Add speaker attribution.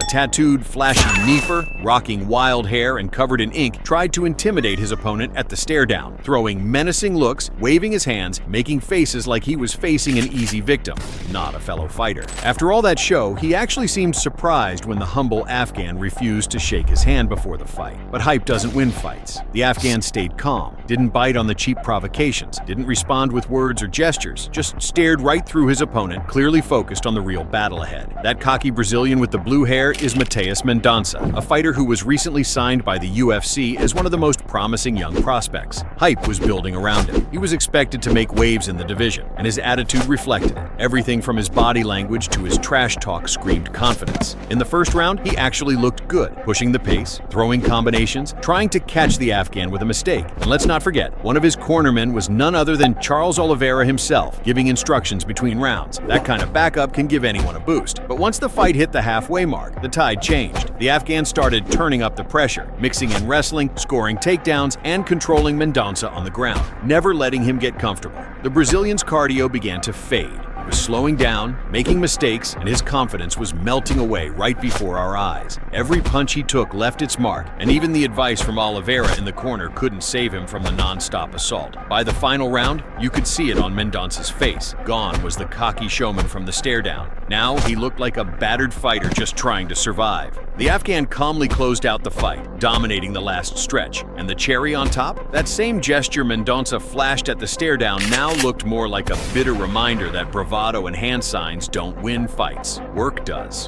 Speaker 1: tattooed, flashy Neefer, rocking wild hair and covered in ink, tried to intimidate his opponent at the stare-down, throwing menacing looks, waving his hands, making faces like he was facing an easy victim, not a fellow fighter. After all that show, he actually seemed surprised when the humble Afghan refused to shake his hand before the fight. But hype doesn't win fights. The Afghan stayed calm, didn't bite on the cheap provocations, didn't respond with words or gestures, just stared right through his opponent, clearly focused on the real battle ahead. That cocky Brazilian with the blue hair is Matheus Mendonça, a fighter who was recently signed by the UFC as one of the most promising young prospects. Hype was building around him. He was expected to make waves in the division, and his attitude reflected it. Everything from his body language to his trash talk screamed confidence. In the first round, he actually looked good, pushing the pace, throwing combinations, trying to catch the Afghan with a mistake. And let's not forget, one of his cornermen was none other than Charles Oliveira himself, giving instructions between rounds. That kind of backup can give anyone a boost. But once the fight hit the halfway mark, the tide changed. The Afghan started turning up the pressure, mixing in wrestling, scoring takedowns, and controlling Mendonça on the ground, never letting him get comfortable. The Brazilian's cardio began to fade. He was slowing down, making mistakes, and his confidence was melting away right before our eyes. Every punch he took left its mark, and even the advice from Oliveira in the corner couldn't save him from the non-stop assault. By the final round, you could see it on Mendonça's face. Gone was the cocky showman from the stare-down. Now he looked like a battered fighter just trying to survive. The Afghan calmly closed out the fight, dominating the last stretch. And the cherry on top? That same gesture Mendonça flashed at the stare-down now looked more like a bitter reminder that bravado and hand signs don't win fights. Work does.